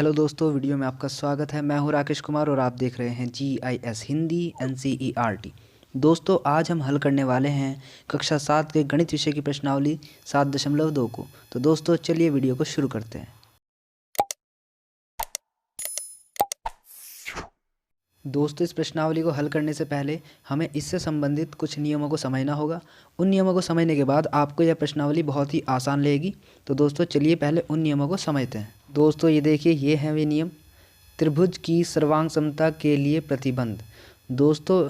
Hello दोस्तों, video में आपका स्वागत है। मैं हूं राकेश कुमार और आप देख रहे हैं GIS हिंदी NCERT। दोस्तों, आज हम हल करने वाले हैं कक्षा 7 के गणित विषय की प्रश्नावली 7.2 को। तो दोस्तों चलिए वीडियो को शुरू करते हैं। दोस्तों, इस प्रश्नावली को हल करने से पहले हमें इससे संबंधित कुछ नियमों को समझना होगा। उन नियमों को समझने के बाद आपको यह प्रश्नावली बहुत ही आसान लगेगी। तो दोस्तों चलिए पहले उन नियमों को समझते हैं। दोस्तों ये देखिए, ये हैं वे नियम। त्रिभुज की सर्वांग समता के लिए प्रतिबंध। दोस्तों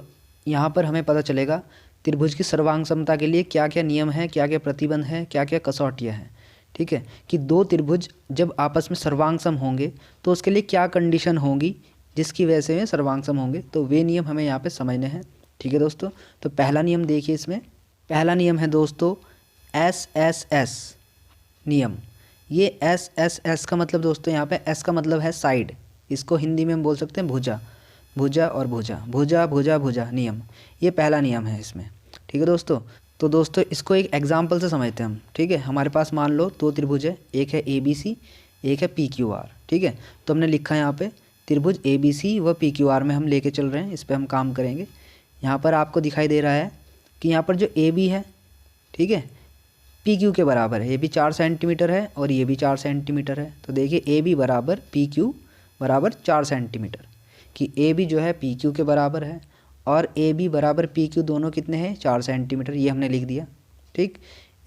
यहाँ पर हमें पता चलेगा त्रिभुज की सर्वांग समता के लिए क्या क्या नियम हैं, क्या क्या प्रतिबंध हैं, क्या क्या कसौटियाँ हैं। ठीक है, कि दो त्रिभुज जब आपस में सर्वांग सम होंगे तो उसके लिए क्या कंडीशन होंगी जिसकी वजह से वे सर्वांग सम होंगे। तो वे नियम हमें यहाँ पे समझने हैं। ठीक है दोस्तों, तो पहला नियम देखिए। इसमें पहला नियम है दोस्तों SSS नियम। ये SSS का मतलब दोस्तों, यहाँ पे S का मतलब है साइड। इसको हिंदी में हम बोल सकते हैं भुजा। भुजा और भुजा, भुजा भुजा भुजा नियम, ये पहला नियम है इसमें। ठीक है दोस्तों, तो दोस्तों इसको एक एग्जाम्पल से समझते हैं हम। ठीक है, हमारे पास मान लो दो त्रिभुज है, एक है ABC, एक है PQR। ठीक है, तो हमने लिखा है यहाँ पे त्रिभुज ABC व PQR में हम लेके चल रहे हैं, इस पर हम काम करेंगे। यहाँ पर आपको दिखाई दे रहा है कि यहाँ पर जो AB है, ठीक है, PQ के बराबर है। ये भी 4 सेंटीमीटर है और ये भी 4 सेंटीमीटर है। तो देखिए AB बराबर PQ बराबर 4 सेंटीमीटर, कि AB जो है PQ के बराबर है और AB बराबर PQ दोनों कितने हैं, 4 सेंटीमीटर। ये हमने लिख दिया। ठीक,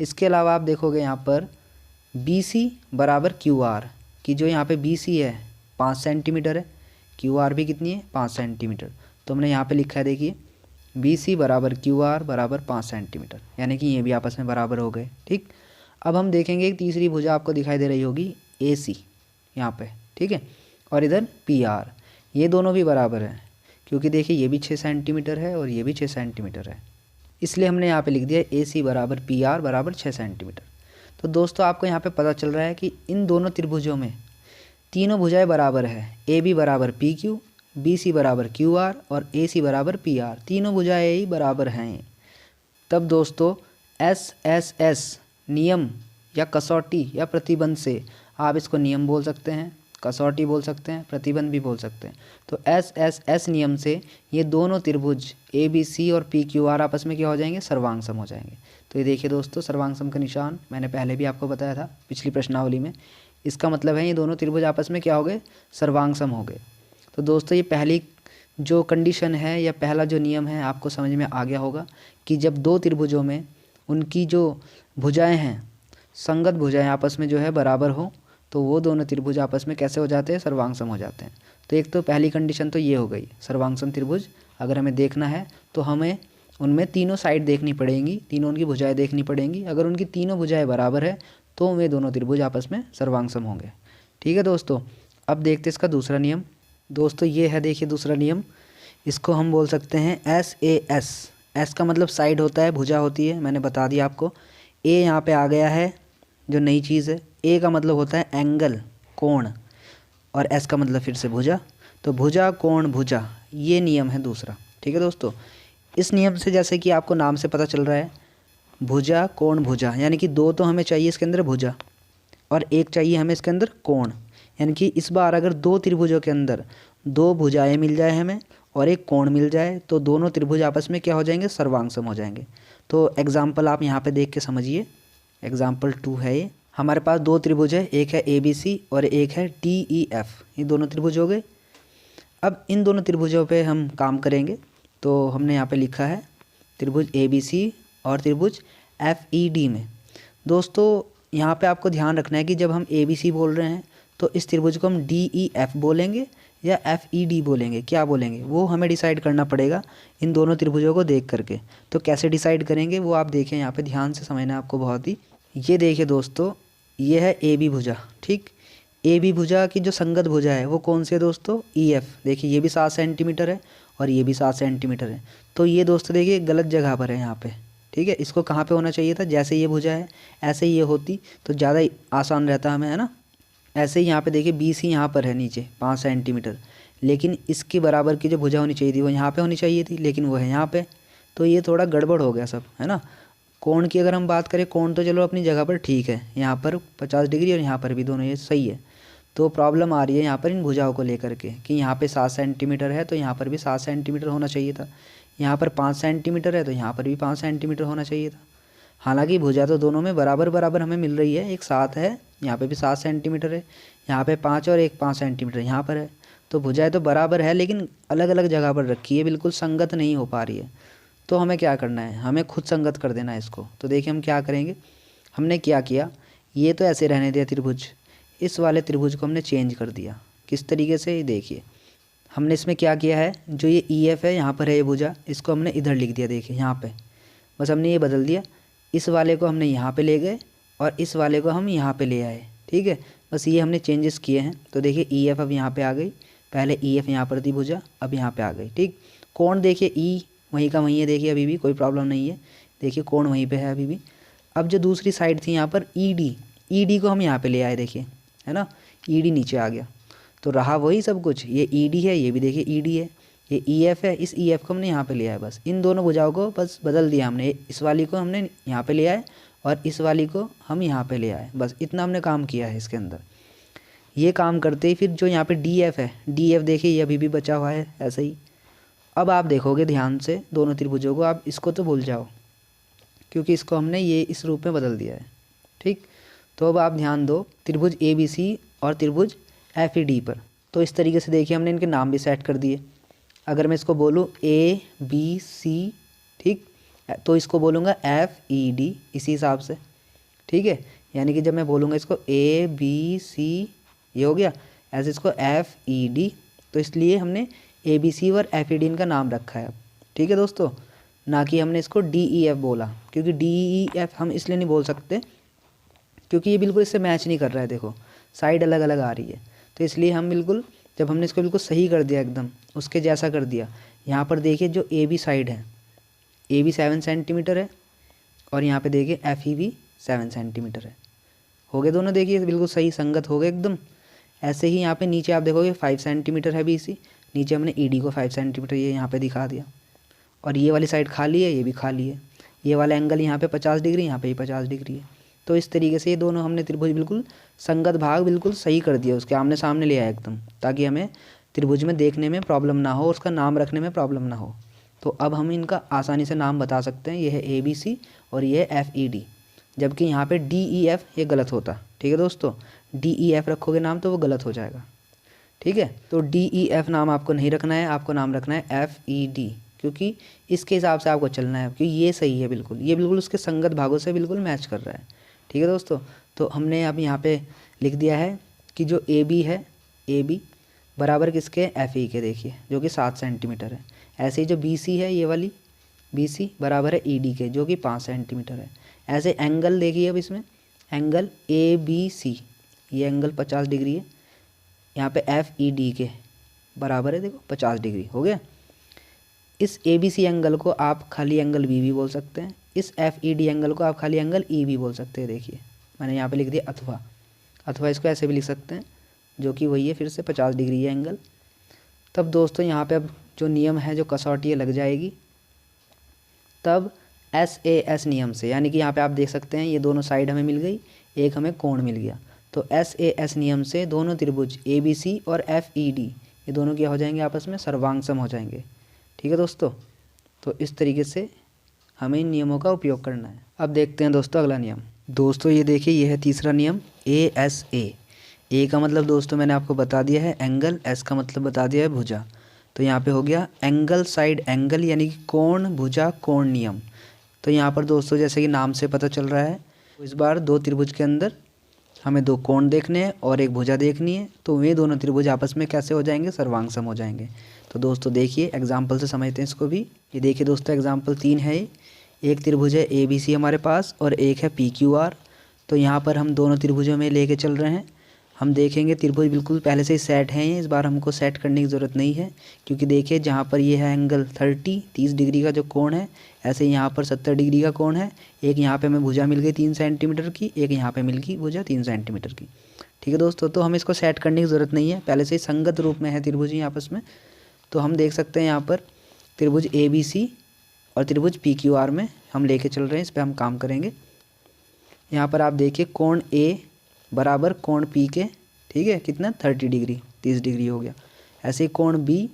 इसके अलावा आप देखोगे यहाँ पर BC बराबर QR, कि जो यहाँ पे BC है 5 सेंटीमीटर है, QR भी कितनी है, 5 सेंटीमीटर। तो हमने यहाँ पे लिखा है, देखिए BC बराबर QR बराबर 5 सेंटीमीटर, यानी कि ये भी आपस में बराबर हो गए। ठीक, अब हम देखेंगे एक तीसरी भुजा आपको दिखाई दे रही होगी AC यहाँ पे। ठीक है, और इधर PR, ये दोनों भी बराबर हैं, क्योंकि देखिए ये भी 6 सेंटीमीटर है और ये भी 6 सेंटीमीटर है, इसलिए हमने यहाँ पे लिख दिया AC बराबर PR बराबर 6 सेंटीमीटर। तो दोस्तों आपको यहाँ पे पता चल रहा है कि इन दोनों त्रिभुजों में तीनों भुजाएं बराबर है। AB बराबर PQ, BC बराबर QR और AC बराबर PR, तीनों भुजाएं ही बराबर हैं। तब दोस्तों SSS नियम या कसौटी या प्रतिबंध से आप इसको नियम बोल सकते हैं, कसौटी बोल सकते हैं, प्रतिबंध भी बोल सकते हैं। तो SSS नियम से ये दोनों त्रिभुज ABC और PQR आपस में क्या हो जाएंगे, सर्वांग सम हो जाएंगे। तो ये देखिए दोस्तों, सर्वांग सम का निशान मैंने पहले भी आपको बताया था पिछली प्रश्नावली में। इसका मतलब है ये दोनों त्रिभुज आपस में क्या हो गए, सर्वांग सम हो गए। तो दोस्तों ये पहली जो कंडीशन है या पहला जो नियम है आपको समझ में आ गया होगा कि जब दो त्रिभुजों में उनकी जो भुजाएं हैं, संगत भुजाएं आपस में जो है बराबर हो, तो वो दोनों त्रिभुज आपस में कैसे हो जाते हैं, सर्वांग सम हो जाते हैं। तो एक तो पहली कंडीशन तो ये हो गई, सर्वांग सम त्रिभुज अगर हमें देखना है तो हमें उनमें तीनों साइड देखनी पड़ेंगी, तीनों उनकी भुजाएं देखनी पड़ेंगी। अगर उनकी तीनों भुजाएं बराबर है तो वे दोनों त्रिभुज आपस में सर्वांग सम होंगे। ठीक है दोस्तों, अब देखते हैं इसका दूसरा नियम। दोस्तों ये है, देखिए दूसरा नियम, इसको हम बोल सकते हैं SAS। S का मतलब साइड होता है, भुजा होती है, मैंने बता दिया आपको। A यहाँ पे आ गया है जो नई चीज़ है। A का मतलब होता है एंगल, कोण, और S का मतलब फिर से भुजा। तो भुजा कोण भुजा, ये नियम है दूसरा। ठीक है दोस्तों, इस नियम से जैसे कि आपको नाम से पता चल रहा है, भुजा कोण भुजा, यानी कि दो तो हमें चाहिए इसके अंदर भुजा और एक चाहिए हमें इसके अंदर कोण। यानी कि इस बार अगर दो त्रिभुजों के अंदर दो भुजाएं मिल जाए हमें और एक कोण मिल जाए तो दोनों त्रिभुज आपस में क्या हो जाएंगे, सर्वांग सम हो जाएंगे। तो एग्जाम्पल आप यहाँ पे देख के समझिए। एग्जाम्पल 2 है ये। हमारे पास दो त्रिभुज है, एक है ABC और एक है DEF, ये दोनों त्रिभुज हो गए। अब इन दोनों त्रिभुजों पे हम काम करेंगे। तो हमने यहाँ पे लिखा है त्रिभुज ABC और त्रिभुज FED में। दोस्तों यहाँ पे आपको ध्यान रखना है कि जब हम ABC बोल रहे हैं तो इस त्रिभुज को हम DEF बोलेंगे या FED बोलेंगे, क्या बोलेंगे वो हमें डिसाइड करना पड़ेगा इन दोनों त्रिभुजों को देख करके। तो कैसे डिसाइड करेंगे वो आप देखें, यहाँ पे ध्यान से समझना है आपको बहुत ही। ये देखिए दोस्तों, ये है AB भुजा। ठीक, AB भुजा की जो संगत भुजा है वो कौन सी है दोस्तों, EF। देखिए ये भी 7 सेंटीमीटर है और ये भी 7 सेंटीमीटर है। तो ये दोस्तों देखिए गलत जगह पर है यहाँ पे। ठीक है, इसको कहाँ पे होना चाहिए था, जैसे ये भुजा है ऐसे ही ये होती तो ज़्यादा आसान रहता हमें, है ना। ऐसे ही यहाँ पे देखिए BC यहाँ पर है नीचे 5 सेंटीमीटर, लेकिन इसके बराबर की जो भुजा होनी चाहिए थी वो यहाँ पे होनी चाहिए थी, लेकिन वो है यहाँ पे। तो ये थोड़ा गड़बड़ हो गया सब, है ना। कोण की अगर हम बात करें, कोण तो चलो अपनी जगह पर ठीक है, यहाँ पर 50 डिग्री और यहाँ पर भी दोनों ये सही है। तो प्रॉब्लम आ रही है यहाँ पर इन भुजाओं को लेकर के कि यहाँ पे 7 सेंटीमीटर है तो यहाँ पर भी 7 सेंटीमीटर होना चाहिए था, यहाँ पर 5 सेंटीमीटर है तो यहाँ पर भी 5 सेंटीमीटर होना चाहिए था। हालांकि भुजा तो दोनों में बराबर बराबर हमें मिल रही है, एक 7 है, यहाँ पे भी 7 सेंटीमीटर है, यहाँ पे 5 और एक 5 सेंटीमीटर यहाँ पर है। तो भुजाएं तो बराबर है लेकिन अलग अलग जगह पर रखी है, बिल्कुल संगत नहीं हो पा रही है। तो हमें क्या करना है, हमें खुद संगत कर देना है इसको। तो देखिए हम क्या करेंगे, हमने क्या किया, ये तो ऐसे रहने दिया त्रिभुज, इस वाले त्रिभुज को हमने चेंज कर दिया। किस तरीके से, देखिए हमने इसमें क्या किया है, जो ये ई एफ है यहाँ पर है ये भुजा, इसको हमने इधर लिख दिया, देखिए यहाँ पे बस हमने ये बदल दिया। इस वाले को हमने यहाँ पे ले गए और इस वाले को हम यहाँ पे ले आए, ठीक है, बस ये हमने चेंजेस किए हैं। तो देखिए ई एफ अब यहाँ पे आ गई, पहले ई एफ यहाँ पर थी भुजा, अब यहाँ पे आ गई, ठीक। कोण देखिए ई वहीं का वहीं है, देखिए अभी भी कोई प्रॉब्लम नहीं है, देखिए कोण वहीं पे है अभी भी। अब जो दूसरी साइड थी यहाँ पर ई डी को हम यहाँ पे ले आए, देखिए है ना, ई डी नीचे आ गया, तो रहा वही सब कुछ। ये ई डी है, ये भी देखिए ई डी है, ये ई एफ है, इस ई एफ को हमने यहाँ पे ले आया, बस इन दोनों भुजाओं को बस बदल दिया हमने, इस वाली को हमने यहाँ पे ले आए और इस वाली को हम यहाँ पे ले आए, बस इतना हमने काम किया है इसके अंदर। ये काम करते ही फिर जो यहाँ पे डी एफ है, डी एफ देखिए ये अभी भी बचा हुआ है ऐसे ही। अब आप देखोगे ध्यान से दोनों त्रिभुजों को, आप इसको तो भूल जाओ क्योंकि इसको हमने ये इस रूप में बदल दिया है, ठीक। तो अब आप ध्यान दो त्रिभुज ए बी सी और त्रिभुज एफ ई डी पर। तो इस तरीके से देखिए हमने इनके नाम भी सेट कर दिए। अगर मैं इसको बोलूँ ए बी सी, ठीक, तो इसको बोलूँगा एफ ई डी इसी हिसाब से, ठीक है। यानी कि जब मैं बोलूँगा इसको ए बी सी, ये हो गया, ऐसे इसको एफ ई डी, तो इसलिए हमने ए बी सी और एफ ई डी इनका नाम रखा है अब, ठीक है दोस्तों, ना कि हमने इसको डी ई एफ बोला, क्योंकि डी ई एफ हम इसलिए नहीं बोल सकते क्योंकि ये बिल्कुल इससे मैच नहीं कर रहा है, देखो साइड अलग अलग आ रही है। तो इसलिए हम बिल्कुल, जब हमने इसको बिल्कुल सही कर दिया, एकदम उसके जैसा कर दिया, यहाँ पर देखिए जो ए बी साइड है, ए बी 7 सेंटीमीटर है और यहाँ पे देखिए एफ ई भी 7 सेंटीमीटर है, हो गए दोनों, देखिए बिल्कुल सही संगत हो गए एकदम। ऐसे ही यहाँ पे नीचे आप देखोगे 5 सेंटीमीटर है बी सी, नीचे हमने ई डी को 5 सेंटीमीटर ये यहाँ पे दिखा दिया, और ये वाली साइड खाली है, ये भी खाली है, ये वाला एंगल यहाँ पे 50 डिग्री, यहाँ पे भी 50 डिग्री है। तो इस तरीके से ये दोनों हमने त्रिभुज बिल्कुल संगत भाग बिल्कुल सही कर दिया, उसके आमने सामने ले आया एकदम, ताकि हमें त्रिभुज में देखने में प्रॉब्लम ना हो, उसका नाम रखने में प्रॉब्लम ना हो। तो अब हम इनका आसानी से नाम बता सकते हैं, ये है ए बी सी और ये है एफ ई डी, जबकि यहाँ पे डी ई एफ ये गलत होता, ठीक है दोस्तों, डी ई एफ रखोगे नाम तो वो गलत हो जाएगा, ठीक है। तो डी ई एफ नाम आपको नहीं रखना है, आपको नाम रखना है एफ ई डी, क्योंकि इसके हिसाब से आपको चलना है, क्योंकि ये सही है बिल्कुल, ये बिल्कुल उसके संगत भागों से बिल्कुल मैच कर रहा है, ठीक है दोस्तों। तो हमने अब यहाँ पे लिख दिया है कि जो ए बी है, ए बी बराबर किसके, एफ ई के, देखिए जो कि 7 सेंटीमीटर है। ऐसे ही जो बी सी है, ये वाली बी सी बराबर है ई डी के, जो कि 5 सेंटीमीटर है। ऐसे एंगल देखिए, अब इसमें एंगल ए बी सी, ये एंगल 50 डिग्री है, यहाँ पे एफ ई डी के बराबर है, देखो 50 डिग्री हो गया। इस ए बी सी एंगल को आप खाली एंगल बी भी बोल सकते हैं, इस एफ ई डी एंगल को आप खाली एंगल ई भी बोल सकते हैं। देखिए मैंने यहाँ पे लिख दिया अथवा इसको ऐसे भी लिख सकते हैं, जो कि वही है फिर से 50 डिग्री है एंगल। तब दोस्तों यहाँ पे अब जो नियम है, जो कसौटी है लग जाएगी, तब एस ए एस नियम से, यानी कि यहाँ पे आप देख सकते हैं ये दोनों साइड हमें मिल गई, एक हमें कोण मिल गया, तो एस ए एस नियम से दोनों त्रिभुज ए बी सी और एफ ई डी ये दोनों क्या हो जाएंगे, आपस में सर्वांग हो जाएंगे, ठीक है दोस्तों। तो इस तरीके से हमें इन नियमों का उपयोग करना है। अब देखते हैं दोस्तों अगला नियम। दोस्तों ये देखिए, ये है तीसरा नियम, ए एस ए का मतलब दोस्तों मैंने आपको बता दिया है एंगल, एस का मतलब बता दिया है भुजा। तो यहाँ पे हो गया एंगल साइड एंगल, यानी कि कोण भुजा कोण नियम। तो यहाँ पर दोस्तों जैसे कि नाम से पता चल रहा है, इस बार दो त्रिभुज के अंदर हमें दो कोण देखने हैं और एक भुजा देखनी है, तो वे दोनों त्रिभुज आपस में कैसे हो जाएंगे, सर्वांग सम हो जाएंगे। तो दोस्तों देखिए एग्जाम्पल से समझते हैं इसको भी। ये देखिए दोस्तों एग्जाम्पल 3 है, एक त्रिभुज है ए बी सी हमारे पास और एक है पी क्यू आर। तो यहाँ पर हम दोनों त्रिभुजों में लेके चल रहे हैं। हम देखेंगे त्रिभुज बिल्कुल पहले से ही सेट हैं, इस बार हमको सेट करने की ज़रूरत नहीं है, क्योंकि देखिए जहाँ पर ये है एंगल 30 डिग्री का जो कोण है, ऐसे यहाँ पर 70 डिग्री का कोण है। एक यहाँ पे हमें भुजा मिल गई 3 सेंटीमीटर की, एक यहाँ पे मिल गई भुजा 3 सेंटीमीटर की, ठीक है दोस्तों। तो हमें इसको सेट करने की ज़रूरत नहीं है, पहले से ही संगत रूप में है त्रिभुज ही आपस में। तो हम देख सकते हैं यहाँ पर त्रिभुज ए बी सी और त्रिभुज पी क्यू आर में हम लेके चल रहे हैं, इस पर हम काम करेंगे। यहाँ पर आप देखिए कोण ए बराबर कोण पी के, ठीक है, कितना 30 डिग्री, 30 डिग्री हो गया। ऐसे ही कोण बी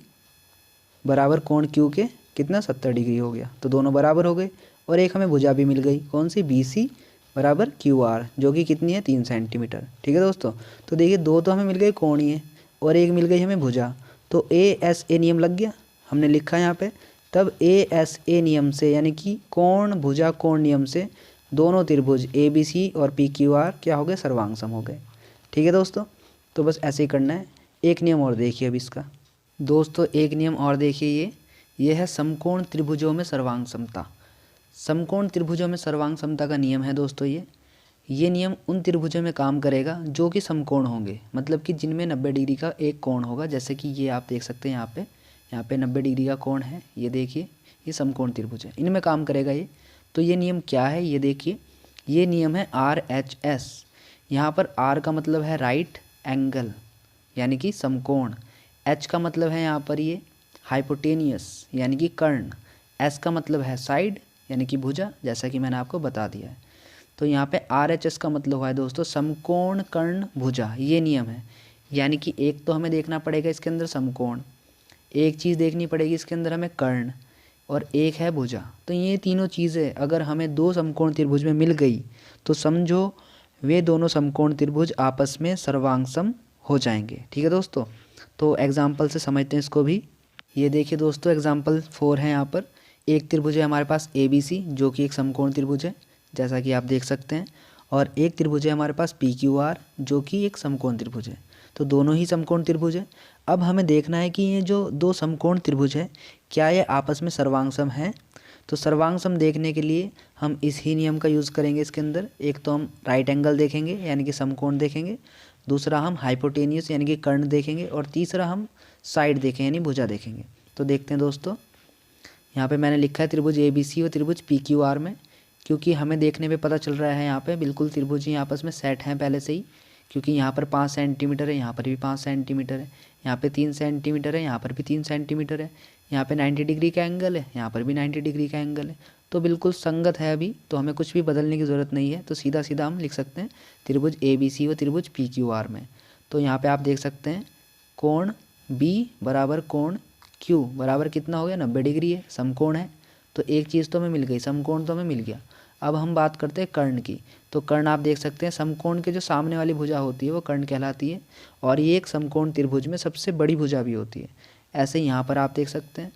बराबर कोण क्यू के कितना 70 डिग्री हो गया, तो दोनों बराबर हो गए। और एक हमें भुजा भी मिल गई, कौन सी, बी सी बराबर क्यू आर, जो कि कितनी है 3 सेंटीमीटर। ठीक है दोस्तों, तो देखिए दो तो हमें मिल गए कोणीय और एक मिल गई हमें भुजा, तो ए एस ए नियम लग गया, हमने लिखा यहाँ पे। तब ए एस ए नियम से यानी कि कोण भुजा कोण नियम से दोनों त्रिभुज ए बी सी और पी क्यू आर क्या हो गए, सर्वांग सम हो गए। ठीक है दोस्तों, तो बस ऐसे ही करना है। एक नियम और देखिए अब इसका दोस्तों, एक नियम और देखिए, ये है समकोण त्रिभुजों में सर्वांग समता। समकोण त्रिभुजों में सर्वांग समता का नियम है दोस्तों ये नियम उन त्रिभुजों में काम करेगा जो कि समकोण होंगे, मतलब कि जिनमें 90 डिग्री का एक कोण होगा। जैसे कि ये आप देख सकते हैं यहाँ पे 90 डिग्री का कोण है, ये देखिए, ये समकोण त्रिभुज है, इनमें काम करेगा ये। तो ये नियम क्या है, ये देखिए, ये नियम है RHS। यहाँ पर R का मतलब है राइट एंगल यानी कि समकोण, H का मतलब है यहाँ पर ये हाइपोटेनियस यानी कि कर्ण, S का मतलब है साइड यानी कि भुजा, जैसा कि मैंने आपको बता दिया है। तो यहाँ पे RHS का मतलब हुआ है दोस्तों समकोण कर्ण भुजा, ये नियम है। यानी कि एक तो हमें देखना पड़ेगा इसके अंदर समकोण, एक चीज़ देखनी पड़ेगी इसके अंदर हमें कर्ण, और एक है भुजा। तो ये तीनों चीज़ें अगर हमें दो समकोण त्रिभुज में मिल गई तो समझो वे दोनों समकोण त्रिभुज आपस में सर्वांग सम हो जाएंगे। ठीक है दोस्तों, तो एग्जाम्पल से समझते हैं इसको भी। ये देखिए दोस्तों, एग्जाम्पल 4 है यहाँ पर। एक त्रिभुज है हमारे पास ABC जो कि एक समकोण त्रिभुज है, जैसा कि आप देख सकते हैं, और एक त्रिभुज है हमारे पास PQR जो कि एक समकोण त्रिभुज है। तो दोनों ही समकोण त्रिभुज है। अब हमें देखना है कि ये जो दो समकोण त्रिभुज है क्या ये आपस में सर्वांग सम है। तो सर्वांग सम देखने के लिए हम इस ही नियम का यूज़ करेंगे इसके अंदर। एक तो हम राइट एंगल देखेंगे यानी कि समकोण देखेंगे, दूसरा हम हाइपोटेनियस यानी कि कर्ण देखेंगे, और तीसरा हम साइड देखेंगे यानी भुजा देखेंगे। तो देखते हैं दोस्तों, यहाँ पे मैंने लिखा है त्रिभुज ABC और त्रिभुज PQR में, क्योंकि हमें देखने पे पता चल रहा है यहाँ पे बिल्कुल त्रिभुज ही आपस में सेट हैं पहले से ही, क्योंकि यहाँ पर 5 सेंटीमीटर है, यहाँ पर भी 5 सेंटीमीटर है, यहाँ पे 3 सेंटीमीटर है, यहाँ पर भी 3 सेंटीमीटर है, यहाँ पे 90 डिग्री का एंगल है, यहाँ पर भी 90 डिग्री का एंगल है। तो बिल्कुल संगत है अभी, तो हमें कुछ भी बदलने की ज़रूरत नहीं है। तो सीधा सीधा हम लिख सकते हैं त्रिभुज ABC और त्रिभुज PQR में। तो यहाँ पर आप देख सकते हैं कोण B बराबर कोण Q बराबर कितना हो गया, 90 डिग्री है, समकोण है। तो एक चीज़ तो हमें मिल गई, समकोण तो हमें मिल गया। अब हम बात करते हैं कर्ण की। तो कर्ण आप देख सकते हैं समकोण के जो सामने वाली भुजा होती है वो कर्ण कहलाती है, और ये एक समकोण त्रिभुज में सबसे बड़ी भुजा भी होती है। ऐसे यहाँ पर आप देख सकते हैं,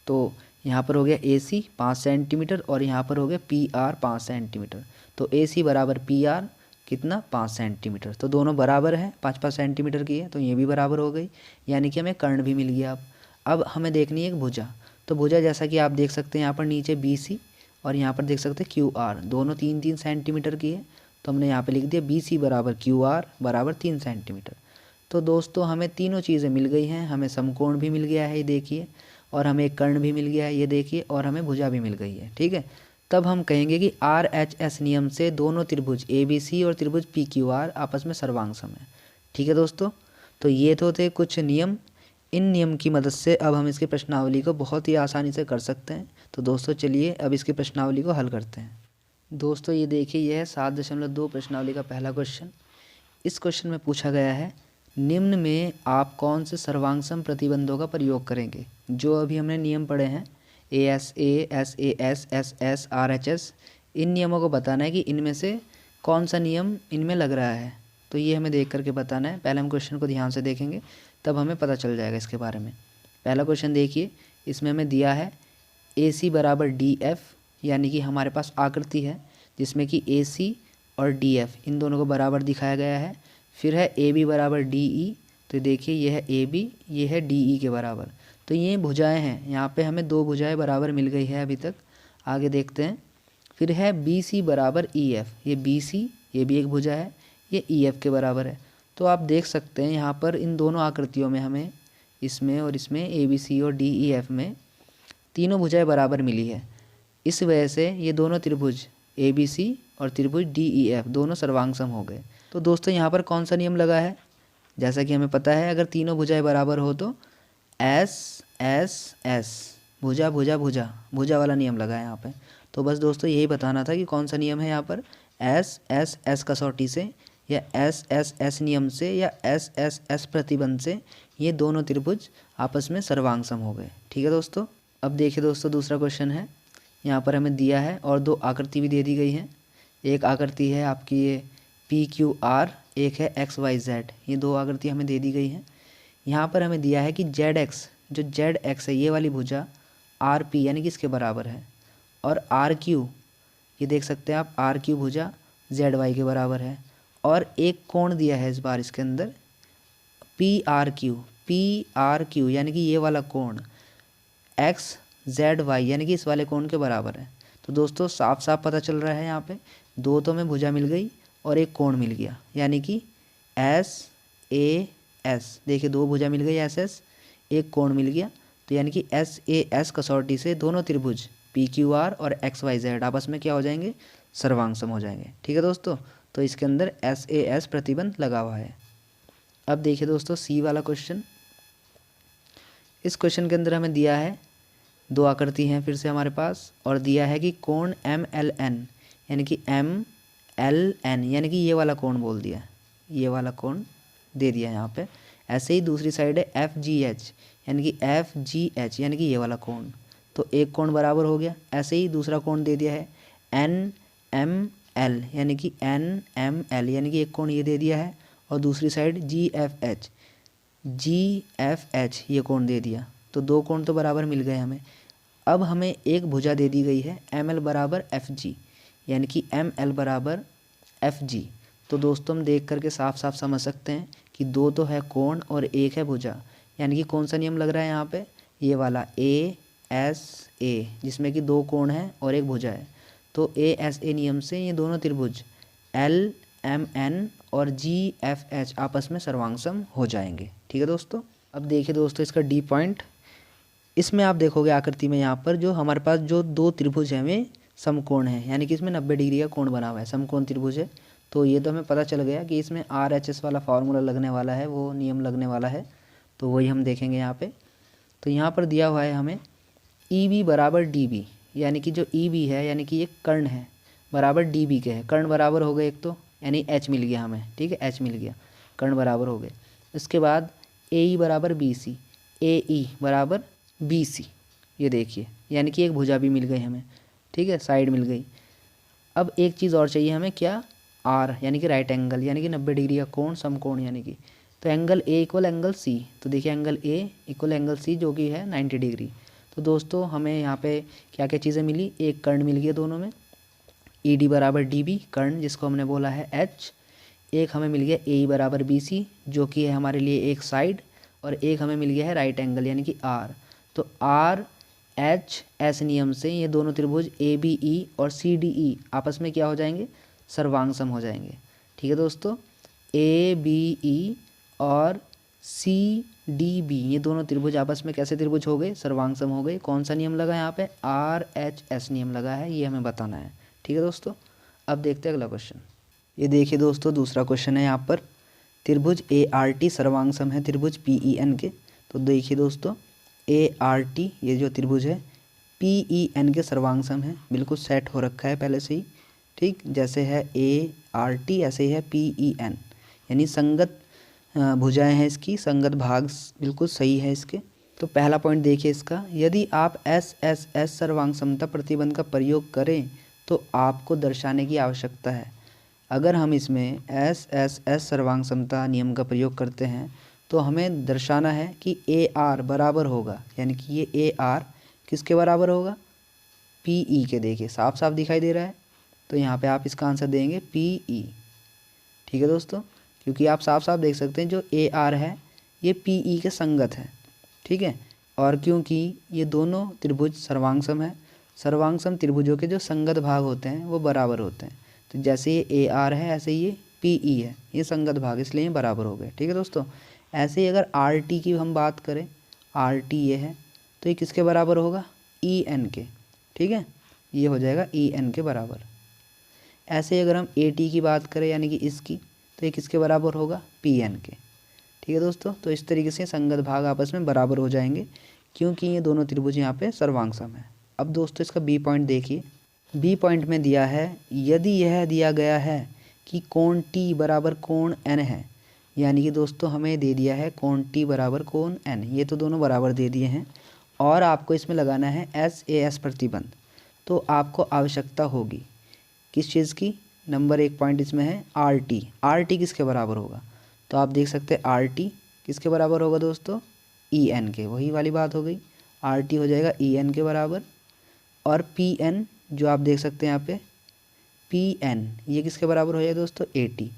तो यहाँ पर हो गया AC 5 सेंटीमीटर और यहाँ पर हो गया PR 5 सेंटीमीटर। तो AC बराबर PR कितना, 5 सेंटीमीटर। तो दोनों बराबर है, 5-5 सेंटीमीटर की है, तो ये भी बराबर हो गई, यानी कि हमें कर्ण भी मिल गया। अब हमें देखनी है एक भुजा। तो भुजा जैसा कि आप देख सकते हैं यहाँ पर नीचे BC और यहाँ पर देख सकते हैं QR, दोनों 3-3 सेंटीमीटर की है। तो हमने यहाँ पे लिख दिया BC बराबर QR बराबर 3 सेंटीमीटर। तो दोस्तों हमें तीनों चीज़ें मिल गई हैं, हमें समकोण भी मिल गया है ये देखिए, और हमें कर्ण भी मिल गया है ये देखिए, और हमें भुजा भी मिल गई है। ठीक है, तब हम कहेंगे कि RHS नियम से दोनों त्रिभुज ABC और त्रिभुज PQR आपस में सर्वांग सम है। ठीक है दोस्तों, तो ये तो थे कुछ नियम। इन नियम की मदद से अब हम इसकी प्रश्नावली को बहुत ही आसानी से कर सकते हैं। तो दोस्तों चलिए अब इसकी प्रश्नावली को हल करते हैं। दोस्तों ये देखिए, यह है 7.2 प्रश्नावली का पहला क्वेश्चन। इस क्वेश्चन में पूछा गया है निम्न में आप कौन से सर्वांग सम प्रतिबंधों का प्रयोग करेंगे। जो अभी हमने नियम पढ़े हैं ASA, SAS, SS, RHS, इन नियमों को बताना है कि इनमें से कौन सा नियम इनमें लग रहा है। तो ये हमें देख करके बताना है। पहले हम क्वेश्चन को ध्यान से देखेंगे तब हमें पता चल जाएगा इसके बारे में। पहला क्वेश्चन देखिए, इसमें हमें दिया है AC बराबर DF, यानी कि हमारे पास आकृति है जिसमें कि AC और DF इन दोनों को बराबर दिखाया गया है। फिर है AB बराबर DE, तो देखिए ये है AB, ये है DE के बराबर। तो ये भुजाएं हैं, यहाँ पे हमें दो भुजाएं बराबर मिल गई है अभी तक। आगे देखते हैं, फिर है BC बराबर EF, ये BC ये भी एक भुजा है, ये EF के बराबर है। तो आप देख सकते हैं यहाँ पर इन दोनों आकृतियों में हमें इसमें और इसमें ABC और DEF में तीनों भुजाएं बराबर मिली है। इस वजह से ये दोनों त्रिभुज ABC और त्रिभुज DEF दोनों सर्वांग सम हो गए। तो दोस्तों यहाँ पर कौन सा नियम लगा है, जैसा कि हमें पता है अगर तीनों भुजाएं बराबर हो तो S S S, भुजा भुजा भुजा, भुजा वाला नियम लगा है यहाँ पे। तो बस दोस्तों यही बताना था कि कौन सा नियम है यहाँ पर। S S S कसौटी से या एस एस एस नियम से या एस एस एस प्रतिबंध से ये दोनों त्रिभुज आपस में सर्वांग सम हो गए। ठीक है दोस्तों। अब देखिए दोस्तों दूसरा क्वेश्चन है, यहाँ पर हमें दिया है और दो आकृति भी दे दी गई हैं। एक आकृति है आपकी ये पी क्यू आर, एक है एक्स वाई जेड, ये दो आकृति हमें दे दी गई हैं। यहाँ पर हमें दिया है कि जेड एक्स, जो जेड एक्स है ये वाली भुजा आर पी यानी कि इसके बराबर है, और आर क्यू, ये देख सकते हैं आप आर क्यू भुजा जेड वाई के बराबर है। और एक कोण दिया है इस बार इसके अंदर पी आर क्यू यानी कि ये वाला कोण एक्स जेड वाई यानी कि इस वाले कोण के बराबर है। तो दोस्तों साफ साफ पता चल रहा है यहाँ पे दो तो में भुजा मिल गई और एक कोण मिल गया, यानी कि एस ए एस, देखिए दो भुजा मिल गई एस एस, एक कोण मिल गया, तो यानी कि एस ए एस कसौटी से दोनों त्रिभुज पी क्यू आर और एक्स वाई जेड आपस में क्या हो जाएंगे, सर्वांग सम हो जाएंगे। ठीक है दोस्तों, तो इसके अंदर एस ए एस प्रतिबंध लगा हुआ है। अब देखिए दोस्तों सी वाला क्वेश्चन, इस क्वेश्चन के अंदर हमें दिया है दो आकृति हैं फिर से हमारे पास, और दिया है कि कोण एम एल एन यानी कि एम एल एन यानी कि ये वाला कोण बोल दिया, ये वाला कोण दे दिया यहाँ पे। ऐसे ही दूसरी साइड है एफ जी एच यानी कि एफ जी एच यानी कि ये वाला कोण, तो एक कोण बराबर हो गया। ऐसे ही दूसरा कोण दे दिया है एन एम एल यानी कि एन एम एल यानी कि एक कोण ये दे दिया है, और दूसरी साइड जी एफ एच ये कोण दे दिया, तो दो कोण तो बराबर मिल गए हमें। अब हमें एक भुजा दे दी गई है एम एल बराबर एफ जी यानी कि एम एल बराबर एफ जी। तो दोस्तों हम देख करके साफ साफ समझ सकते हैं कि दो तो है कोण और एक है भुजा, यानी कि कौन सा नियम लग रहा है यहाँ पे, ये वाला ए एस ए, जिसमें कि दो कोण है और एक भुजा है। तो ए एस ए नियम से ये दोनों त्रिभुज एल एम एन और जी एफ एच आपस में सर्वांग सम हो जाएंगे। ठीक है दोस्तों। अब देखिए दोस्तों इसका डी पॉइंट, इसमें आप देखोगे आकृति में यहाँ पर जो हमारे पास जो दो त्रिभुज हैं वे समकोण है, यानी कि इसमें 90 डिग्री का कोण बना हुआ है, समकोण त्रिभुज है। तो ये तो हमें पता चल गया कि इसमें आर एच एस वाला फार्मूला लगने वाला है, वो नियम लगने वाला है, तो वही हम देखेंगे यहाँ पे। तो यहाँ पर दिया हुआ है हमें ई बी बराबर डी बी, यानी कि जो ई बी है यानी कि ये कर्ण है बराबर डी बी के है, कर्ण बराबर हो गए एक तो, यानी एच मिल गया हमें। ठीक है, एच मिल गया, कर्ण बराबर हो गए। इसके बाद ए ई बराबर बी सी, ए ई बराबर बी सी, ये देखिए यानी कि एक भुजा भी मिल गई हमें। ठीक है, साइड मिल गई। अब एक चीज़ और चाहिए हमें, क्या, आर यानी कि राइट एंगल, यानी कि 90 डिग्री का कोण, समकोण यानी कि, तो angle A equal angle C, तो देखिए angle A equal angle C जो कि है 90 डिग्री। तो दोस्तों हमें यहाँ पे क्या क्या चीज़ें मिली, एक कर्ण मिल गया दोनों में, ई डी बराबर डी बी कर्ण जिसको हमने बोला है एच, एक हमें मिल गया ए बराबर बी सी जो कि है हमारे लिए एक साइड, और एक हमें मिल गया है राइट एंगल यानी कि आर। तो आर एच एस नियम से ये दोनों त्रिभुज ए बी ई और सी डी ई आपस में क्या हो जाएंगे, सर्वांग सम हो जाएंगे। ठीक है दोस्तों, ए बी ई और सी डी बी ये दोनों त्रिभुज आपस में कैसे त्रिभुज हो गए, सर्वांग सम हो गए। कौन सा नियम लगा यहाँ पे, आर एच एस नियम लगा है, ये हमें बताना है। ठीक है दोस्तों, अब देखते हैं अगला क्वेश्चन। ये देखिए दोस्तों दूसरा क्वेश्चन है यहाँ पर, त्रिभुज ए आर टी सर्वांग सम है त्रिभुज पी ई एन के। तो देखिए दोस्तों ए आर टी ये जो त्रिभुज है पी ई एन के सर्वांग सम है, बिल्कुल सेट हो रखा है पहले से ही। ठीक, जैसे है ए आर टी ऐसे ही है पी ई एन, यानी संगत भुजाएं हैं इसकी, संगत भाग बिल्कुल सही है इसके। तो पहला पॉइंट देखिए इसका, यदि आप एस एस एस सर्वांग समता प्रतिबंध का प्रयोग करें तो आपको दर्शाने की आवश्यकता है। अगर हम इसमें एस एस एस सर्वांग समता नियम का प्रयोग करते हैं तो हमें दर्शाना है कि ए आर बराबर होगा, यानी कि ये ए आर किसके बराबर होगा, पी ई के। देखिए साफ साफ दिखाई दे रहा है, तो यहाँ पे आप इसका आंसर देंगे पी ई। ठीक है दोस्तों, क्योंकि आप साफ साफ देख सकते हैं जो ए आर है ये पी ई के संगत है। ठीक है, और क्योंकि ये दोनों त्रिभुज सर्वांग सम है, सर्वांग सम त्रिभुजों के जो संगत भाग होते हैं वो बराबर होते हैं। तो जैसे ये ए आर है ऐसे ये पी ई है, ये संगत भाग इसलिए ये बराबर हो गए। ठीक है दोस्तों, ऐसे ही अगर आर टी की हम बात करें, आर टी ये है तो ये किसके बराबर होगा, ई एन के। ठीक है, ये हो जाएगा ई एन के बराबर। ऐसे ही अगर हम ए टी की बात करें यानी कि इसकी, तो ये किसके बराबर होगा, पी एन के। ठीक है दोस्तों, तो इस तरीके से संगत भाग आपस में बराबर हो जाएंगे क्योंकि ये दोनों त्रिभुज यहाँ पे सर्वांग सम है। अब दोस्तों इसका बी पॉइंट देखिए, बी पॉइंट में दिया है, यदि यह दिया गया है कि कोण टी बराबर कोण एन है, यानी कि दोस्तों हमें दे दिया है कोण टी बराबर कोण एन, ये तो दोनों बराबर दे दिए हैं और आपको इसमें लगाना है SAS प्रतिबंध। तो आपको आवश्यकता होगी किस चीज़ की, नंबर 1 पॉइंट इसमें है RT। RT किसके बराबर होगा, तो आप देख सकते हैं RT किसके बराबर होगा दोस्तों, EN के, वही वाली बात हो गई। RT हो जाएगा EN के बराबर और PN जो आप देख सकते हैं यहाँ पे PN ये किसके बराबर हो जाएगा दोस्तों, AT।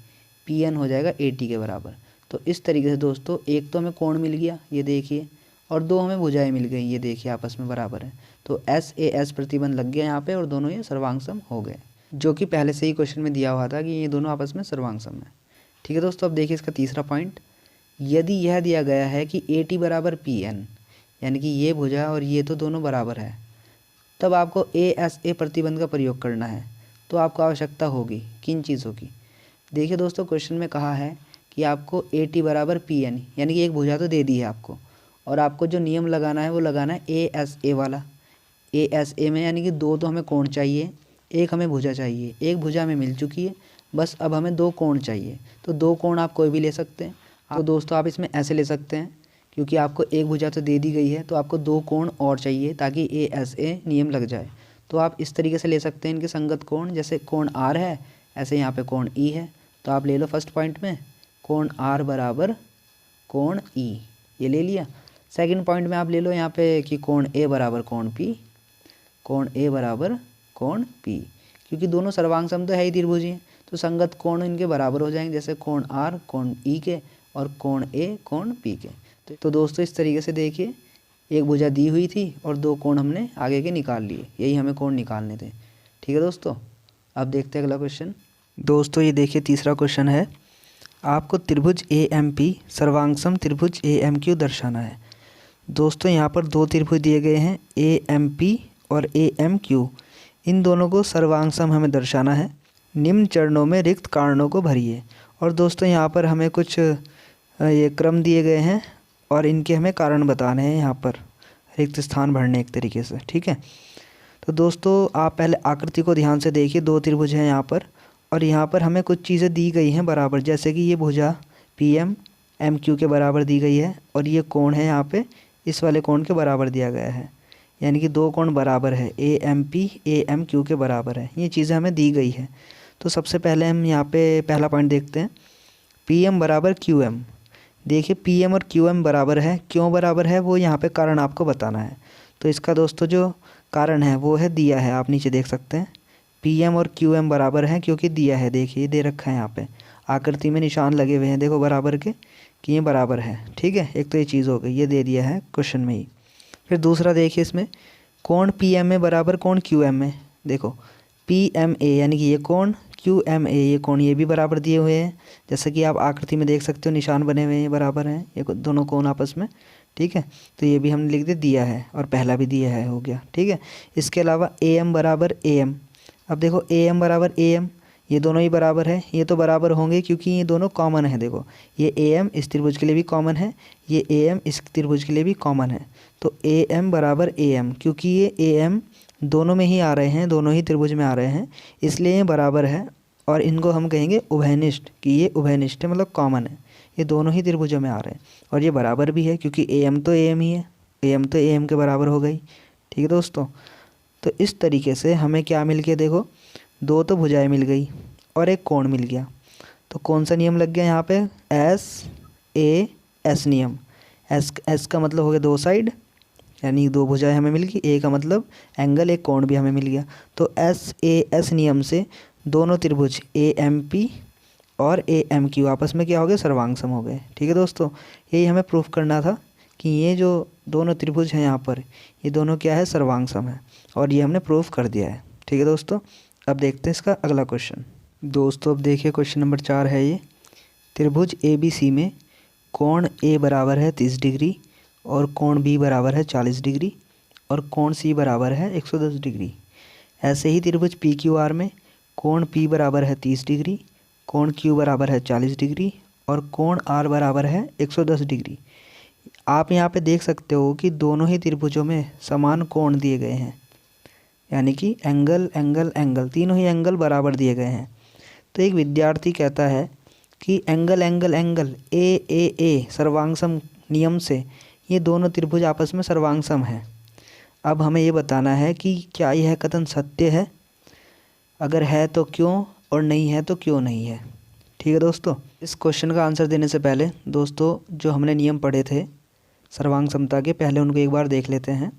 PN हो जाएगा AT के बराबर। तो इस तरीके से दोस्तों एक तो हमें कोण मिल गया ये देखिए, और दो हमें भुजाएं मिल गई ये देखिए आपस में बराबर है। तो SAS प्रतिबंध लग गया यहाँ पे और दोनों ये सर्वांगसम हो गए, जो कि पहले से ही क्वेश्चन में दिया हुआ था कि ये दोनों आपस में सर्वांगसम है। ठीक है दोस्तों, अब देखिए इसका तीसरा पॉइंट, यदि यह दिया गया है कि AT बराबर PN, यानी कि ये भुजा और ये तो दोनों बराबर है, तब आपको ASA प्रतिबंध का प्रयोग करना है। तो आपको आवश्यकता होगी किन चीज़ों की, देखिए दोस्तों क्वेश्चन में कहा है कि आपको AT बराबर PN, यानी कि एक भुजा तो दे दी है आपको, और आपको जो नियम लगाना है वो लगाना है ASA वाला। ASA में यानी कि दो तो हमें कोण चाहिए, एक हमें भुजा चाहिए, एक भुजा हमें मिल चुकी है, बस अब हमें दो कोण चाहिए। तो दो कोण आप कोई भी ले सकते हैं। तो दोस्तों आप इसमें ऐसे ले सकते हैं, क्योंकि आपको एक भुजा तो दे दी गई है तो आपको दो कोण और चाहिए ताकि ASA नियम लग जाए। तो आप इस तरीके से ले सकते हैं इनके संगत कोण, जैसे कोण R है ऐसे यहाँ पे कोण E है। तो आप ले लो फर्स्ट पॉइंट में कोण R बराबर कोण E, ये ले लिया। सेकंड पॉइंट में आप ले लो यहाँ पे कि कोण A बराबर कोण P, कोण A बराबर कोण P, क्योंकि दोनों सर्वांग तो है ही त्रिभुज हैं, तो संगत कोण इनके बराबर हो जाएंगे, जैसे कोण R कोण E के और कोण A कोण P के। तो दोस्तों इस तरीके से देखिए एक भुजा दी हुई थी और दो कोण हमने आगे के निकाल लिए, यही हमें कोण निकालने थे। ठीक है दोस्तों, अब देखते हैं अगला क्वेश्चन। दोस्तों ये देखिए तीसरा क्वेश्चन है, आपको त्रिभुज AMP सर्वांगसम त्रिभुज AMQ दर्शाना है। दोस्तों यहाँ पर दो त्रिभुज दिए गए हैं AMP और AMQ, इन दोनों को सर्वांगसम हमें दर्शाना है। निम्न चरणों में रिक्त कारणों को भरिए। और दोस्तों यहाँ पर हमें कुछ ये क्रम दिए गए हैं और इनके हमें कारण बताने हैं यहाँ पर रिक्त स्थान भरने एक तरीके से। ठीक है, तो दोस्तों आप पहले आकृति को ध्यान से देखिए, दो त्रिभुज हैं यहाँ पर और यहाँ पर हमें कुछ चीज़ें दी गई हैं बराबर, जैसे कि ये भुजा PM MQ के बराबर दी गई है और ये कोण है यहाँ पे इस वाले कोण के बराबर दिया गया है, यानी कि दो कोण बराबर है AMP AMQ के बराबर है, ये चीज़ें हमें दी गई है। तो सबसे पहले हम यहाँ पे पहला पॉइंट देखते हैं, PM बराबर QM। देखिए PM और QM बराबर है, क्यों बराबर है वो यहाँ पे कारण आपको बताना है। तो इसका दोस्तों जो कारण है वो है दिया है, आप नीचे देख सकते हैं PM और QM बराबर है क्योंकि दिया है, देखिए दे रखा है यहाँ पे आकृति में निशान लगे हुए हैं देखो बराबर के कि ये बराबर है। ठीक है, एक तो ये चीज़ हो गई, ये दे दिया है क्वेश्चन में ही। फिर दूसरा देखिए इसमें कोण PM में बराबर कोण QM में, देखो PMA यानी कि ये कोण QMA ये कोण ये भी बराबर दिए हुए हैं, जैसे कि आप आकृति में देख सकते हो निशान बने हुए हैं बराबर हैं ये दोनों कोण आपस में। ठीक है, तो ये भी हमने लिख दिया है और पहला भी दिया है, हो गया। ठीक है, इसके अलावा AM बराबर AM, अब देखो AM बराबर AM ये दोनों ही बराबर है, ये तो बराबर होंगे क्योंकि ये दोनों कॉमन है। देखो ये AM इस त्रिभुज के लिए भी कॉमन है, ये AM इस त्रिभुज के लिए भी कॉमन है। तो AM बराबर AM, क्योंकि ये AM दोनों में ही आ रहे हैं, दोनों ही त्रिभुज में आ रहे हैं, इसलिए ये बराबर है और इनको हम कहेंगे उभयनिष्ठ, कि ये उभयनिष्ठ है मतलब कॉमन है, ये दोनों ही त्रिभुजों में आ रहे हैं। और ये बराबर भी है क्योंकि AM तो AM ही है, AM तो AM के बराबर हो गई। ठीक है दोस्तों, तो इस तरीके से हमें क्या मिल गया, देखो दो तो भुजाएं मिल गई और एक कोण मिल गया। तो कौन सा नियम लग गया यहाँ पे, SAS नियम। S का मतलब हो गया दो साइड, यानी दो भुजाएं हमें मिल गई, A का मतलब एंगल, एक कोण भी हमें मिल गया। तो SAS नियम से दोनों त्रिभुज AMP और AMQ आपस में क्या हो गए, सर्वांगसम हो गए। ठीक है दोस्तों, यही हमें प्रूफ करना था कि ये जो दोनों त्रिभुज हैं यहाँ पर ये दोनों क्या है, सर्वांगसम है, और ये हमने प्रूफ कर दिया है। ठीक है दोस्तों, अब देखते हैं इसका अगला क्वेश्चन। दोस्तों अब देखिए क्वेश्चन नंबर 4 है ये, त्रिभुज ABC में कोण A बराबर है 30 डिग्री और कोण B बराबर है 40 डिग्री और कोण C बराबर है 110 डिग्री। ऐसे ही त्रिभुज PQR में कोण P बराबर है 30 डिग्री, कोण Q बराबर है 40 डिग्री और कोण R बराबर है 110 डिग्री। आप यहाँ पे देख सकते हो कि दोनों ही त्रिभुजों में समान कोण दिए गए हैं, यानी कि एंगल एंगल एंगल तीनों ही एंगल बराबर दिए गए हैं। तो एक विद्यार्थी कहता है कि एंगल एंगल एंगल ए सर्वांगसम नियम से ये दोनों त्रिभुज आपस में सर्वांगसम है। अब हमें ये बताना है कि क्या यह कथन सत्य है, अगर है तो क्यों, और नहीं है तो क्यों नहीं है। ठीक है दोस्तों, इस क्वेश्चन का आंसर देने से पहले दोस्तों जो हमने नियम पढ़े थे सर्वांग समता के, पहले उनको एक बार देख लेते हैं।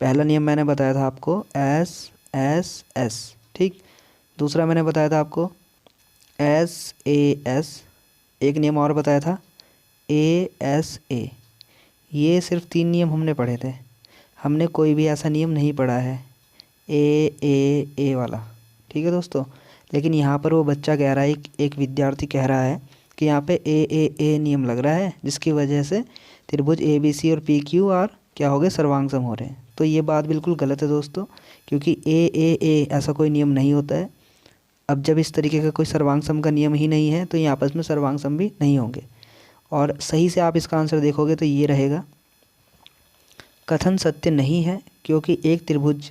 पहला नियम मैंने बताया था आपको एस एस एस, ठीक। दूसरा मैंने बताया था आपको एस ए एस, एक नियम और बताया था ए एस ए। ये सिर्फ 3 नियम हमने पढ़े थे, हमने कोई भी ऐसा नियम नहीं पढ़ा है ए वाला। ठीक है दोस्तों, लेकिन यहाँ पर वो बच्चा कह रहा है, एक विद्यार्थी कह रहा है कि यहाँ पे ए नियम लग रहा है, जिसकी वजह से त्रिभुज ए बी सी और पी क्यू आर क्या हो गए, सर्वांगसम हो रहे हैं। तो ये बात बिल्कुल गलत है दोस्तों, क्योंकि ए ऐसा कोई नियम नहीं होता है। अब जब इस तरीके का कोई सर्वांगसम का नियम ही नहीं है तो ये आपस में सर्वांगसम भी नहीं होंगे। और सही से आप इसका आंसर देखोगे तो ये रहेगा, कथन सत्य नहीं है, क्योंकि एक त्रिभुज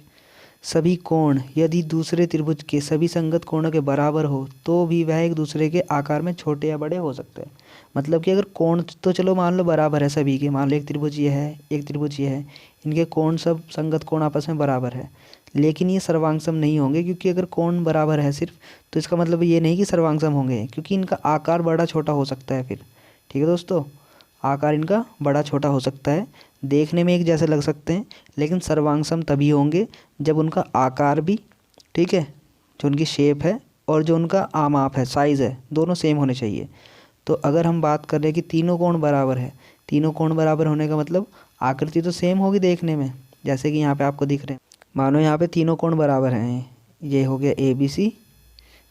सभी कोण यदि दूसरे त्रिभुज के सभी संगत कोणों के बराबर हो तो भी वह एक दूसरे के आकार में छोटे या बड़े हो सकते हैं। मतलब कि अगर कोण तो चलो मान लो बराबर है सभी के, मान लो एक त्रिभुज ये है, एक त्रिभुज ये है, इनके कोण सब संगत कोण आपस में बराबर है, लेकिन ये सर्वांगसम नहीं होंगे। क्योंकि अगर कोण बराबर है सिर्फ, तो इसका मतलब ये नहीं कि सर्वांगसम होंगे, क्योंकि इनका आकार बड़ा छोटा हो सकता है फिर। ठीक है दोस्तों, आकार इनका बड़ा छोटा हो सकता है, देखने में एक जैसे लग सकते हैं, लेकिन सर्वांगसम तभी होंगे जब उनका आकार भी, ठीक है, जो उनकी शेप है और जो उनका आमाप है, साइज़ है, दोनों सेम होने चाहिए। तो अगर हम बात कर रहे हैं कि तीनों कोण बराबर है, तीनों कोण बराबर होने का मतलब आकृति तो सेम होगी देखने में, जैसे कि यहाँ पे आपको दिख रहे हैं। मानो यहाँ पे तीनों कोण बराबर हैं, ये हो गया ए बी सी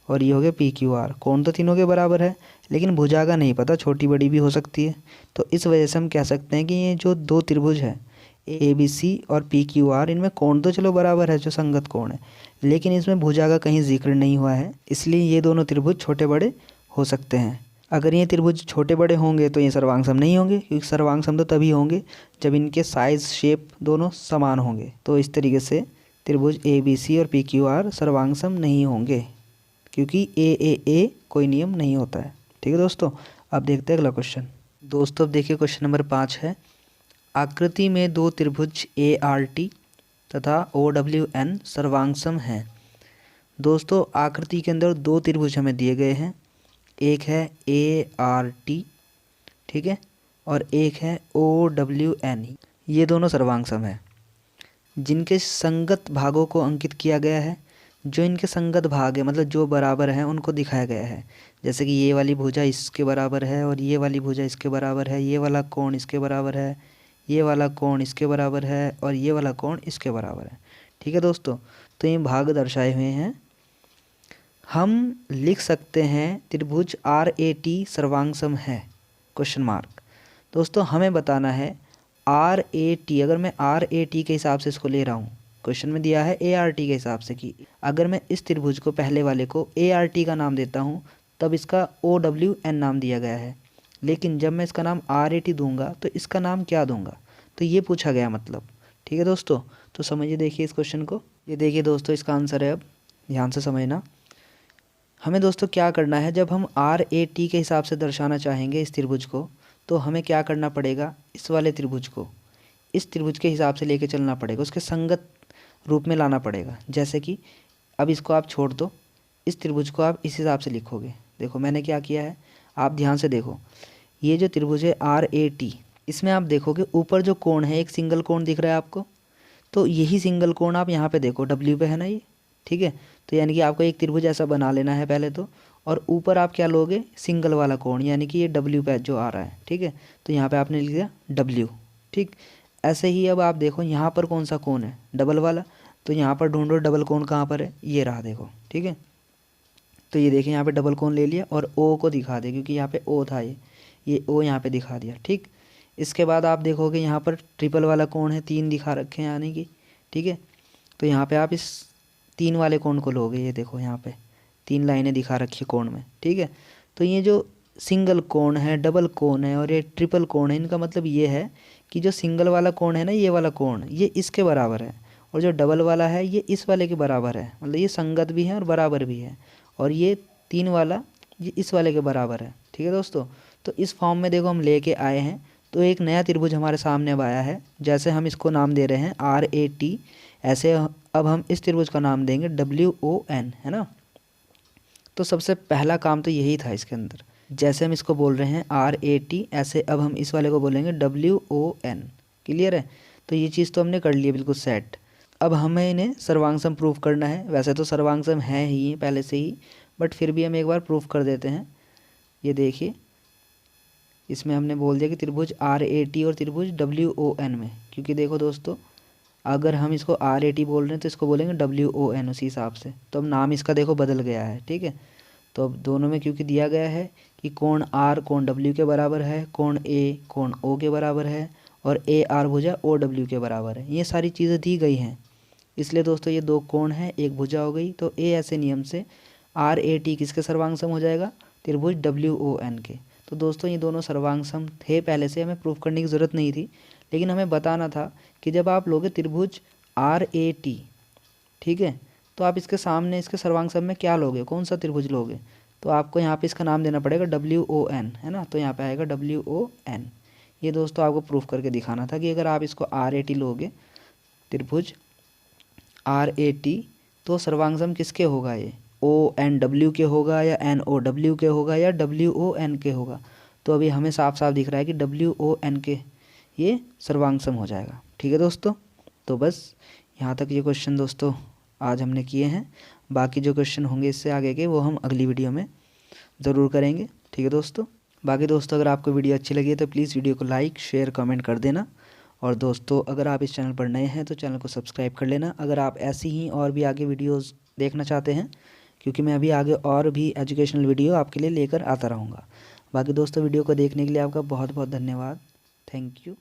और ये हो गया पी क्यू आर। कोण तो तीनों के बराबर है, लेकिन भुजा का नहीं पता, छोटी बड़ी भी हो सकती है। तो इस वजह से हम कह सकते हैं कि ये जो 2 त्रिभुज है ए बी सी और पी क्यू आर, इनमें कोण तो चलो बराबर है, जो संगत कोण है, लेकिन इसमें भुजा का कहीं जिक्र नहीं हुआ है, इसलिए ये दोनों त्रिभुज छोटे बड़े हो सकते हैं। अगर ये त्रिभुज छोटे बड़े होंगे तो ये सर्वांगसम नहीं होंगे, क्योंकि सर्वांगसम तो तभी होंगे जब इनके साइज़ शेप दोनों समान होंगे। तो इस तरीके से त्रिभुज ए बी सी और पी क्यू आर सर्वांगसम नहीं होंगे, क्योंकि ए कोई नियम नहीं होता है। ठीक है दोस्तों, अब देखते हैं अगला क्वेश्चन। दोस्तों अब देखिए क्वेश्चन नंबर 5 है, आकृति में 2 त्रिभुज ए आर टी तथा ओ डब्ल्यू एन सर्वांगसम हैं। दोस्तों आकृति के अंदर 2 त्रिभुज हमें दिए गए हैं, एक है ए आर टी, ठीक है, और एक है ओ डब्ल्यू एन। ये दोनों सर्वांगसम है, जिनके संगत भागों को अंकित किया गया है। जो इनके संगत भाग है, मतलब जो बराबर हैं, उनको दिखाया गया है। जैसे कि ये वाली भुजा इसके बराबर है और ये वाली भुजा इसके बराबर है, ये वाला कोण इसके बराबर है, ये वाला कोण इसके बराबर है और ये वाला कोण इसके बराबर है। ठीक है दोस्तों, तो ये भाग दर्शाए हुए हैं। हम लिख सकते हैं त्रिभुज आर ए टी सर्वांगसम है, क्वेश्चन मार्क। दोस्तों हमें बताना है आर ए टी, अगर मैं आर ए टी के हिसाब से इसको ले रहा हूँ, क्वेश्चन में दिया है ए आर टी के हिसाब से, कि अगर मैं इस त्रिभुज को पहले वाले को ए आर टी का नाम देता हूँ तब इसका ओ डब्ल्यू एन नाम दिया गया है, लेकिन जब मैं इसका नाम आर ए टी दूँगा तो इसका नाम क्या दूँगा, तो ये पूछा गया मतलब। ठीक है दोस्तों, तो समझिए देखिए इस क्वेश्चन को। ये देखिए दोस्तों इसका आंसर है, अब ध्यान से समझना। हमें दोस्तों क्या करना है, जब हम आर ए टी के हिसाब से दर्शाना चाहेंगे इस त्रिभुज को, तो हमें क्या करना पड़ेगा, इस वाले त्रिभुज को इस त्रिभुज के हिसाब से लेके चलना पड़ेगा, उसके संगत रूप में लाना पड़ेगा। जैसे कि अब इसको आप छोड़ दो, इस त्रिभुज को आप इस हिसाब से लिखोगे। देखो मैंने क्या किया है, आप ध्यान से देखो, ये जो त्रिभुज है आर ए टी, इसमें आप देखोगे ऊपर जो कोण है, एक सिंगल कोण दिख रहा है आपको, तो यही सिंगल कोण आप यहाँ पे देखो, डब्ल्यू पे है ना ये। ठीक है, तो यानी कि आपको एक त्रिभुज ऐसा बना लेना है पहले तो, और ऊपर आप क्या लोगे, सिंगल वाला कोण, यानी कि ये डब्ल्यू पे जो आ रहा है। ठीक है, तो यहाँ पे आपने लिख दिया डब्ल्यू। ठीक, ऐसे ही अब आप देखो यहाँ पर कौन सा कोण है, डबल वाला, तो यहाँ पर ढूंढो डबल कोण कहाँ पर है, ये रहा देखो। ठीक है, तो ये देखिए यहाँ पे डबल कोण ले लिया और ओ को दिखा दिया, क्योंकि यहाँ पे ओ था, ये ओ यहाँ पे दिखा दिया। ठीक, इसके बाद आप देखोगे यहाँ पर ट्रिपल वाला कोण है, 3 दिखा रखे हैं यानी कि। ठीक है, तो यहाँ पे आप इस 3 वाले कोण को लोगे, ये देखो यहाँ पे 3 लाइनें दिखा रखी है कोण में। ठीक है, तो ये जो सिंगल कोण है, डबल कोण है और ये ट्रिपल कोण है, इनका मतलब ये है कि जो सिंगल वाला कोण है ना, ये वाला कोण, ये इसके बराबर है, और जो डबल वाला है ये इस वाले के बराबर है, मतलब ये संगत भी है और बराबर भी है। और ये 3 वाला ये इस वाले के बराबर है। ठीक है दोस्तों, तो इस फॉर्म में देखो हम लेके आए हैं, तो एक नया त्रिभुज हमारे सामने अब आया है। जैसे हम इसको नाम दे रहे हैं RAT, ऐसे अब हम इस त्रिभुज का नाम देंगे WON, है ना। तो सबसे पहला काम तो यही था इसके अंदर। जैसे हम इसको बोल रहे हैं RAT, ऐसे अब हम इस वाले को बोलेंगे WON। क्लियर है, तो ये चीज़ तो हमने कर ली है बिल्कुल सेट। अब हमें इन्हें सर्वांगसम प्रूफ करना है। वैसे तो सर्वांगसम है ही पहले से ही, बट फिर भी हम एक बार प्रूफ कर देते हैं। ये देखिए, इसमें हमने बोल दिया कि त्रिभुज RAT और त्रिभुज WON में, क्योंकि देखो दोस्तों, अगर हम इसको RAT बोल रहे हैं तो इसको बोलेंगे WON उसी हिसाब से। तो अब नाम इसका देखो बदल गया है। ठीक है, तो अब दोनों में क्योंकि दिया गया है कि कोण R कोण W के बराबर है, कोण A कोण O के बराबर है, और AR भुजा OW के बराबर है, ये सारी चीज़ें दी गई हैं। इसलिए दोस्तों ये दो कोण है, एक भुजा हो गई। तो A ऐसे नियम से RAT किसके सर्वांग सम हो जाएगा? त्रिभुज WON के। तो दोस्तों ये दोनों सर्वांग सम थे पहले से, हमें प्रूफ करने की ज़रूरत नहीं थी, लेकिन हमें बताना था कि जब आप लोगे त्रिभुज RAT, ठीक है, तो आप इसके सामने इसके सर्वांग सम में क्या लोगे, कौन सा त्रिभुज लोगे? तो आपको यहाँ पे इसका नाम देना पड़ेगा WON, है ना। तो यहाँ पे आएगा WON। ये दोस्तों आपको प्रूफ करके दिखाना था कि अगर आप इसको RAT लोगे, त्रिभुज RAT, तो सर्वांग सम किसके होगा? ये ONW के होगा, या NOW के होगा, या WON के होगा? तो अभी हमें साफ साफ दिख रहा है कि WON के ये सर्वांग सम हो जाएगा। ठीक है दोस्तों, तो बस यहाँ तक ये क्वेश्चन दोस्तों आज हमने किए हैं। बाकी जो क्वेश्चन होंगे इससे आगे के वो हम अगली वीडियो में ज़रूर करेंगे। ठीक है दोस्तों, बाकी दोस्तों अगर आपको वीडियो अच्छी लगी है तो प्लीज़ वीडियो को लाइक शेयर कमेंट कर देना। और दोस्तों अगर आप इस चैनल पर नए हैं तो चैनल को सब्सक्राइब कर लेना, अगर आप ऐसी ही और भी आगे वीडियोज़ देखना चाहते हैं, क्योंकि मैं अभी आगे और भी एजुकेशनल वीडियो आपके लिए लेकर आता रहूँगा। बाकी दोस्तों वीडियो को देखने के लिए आपका बहुत बहुत धन्यवाद। Thank you.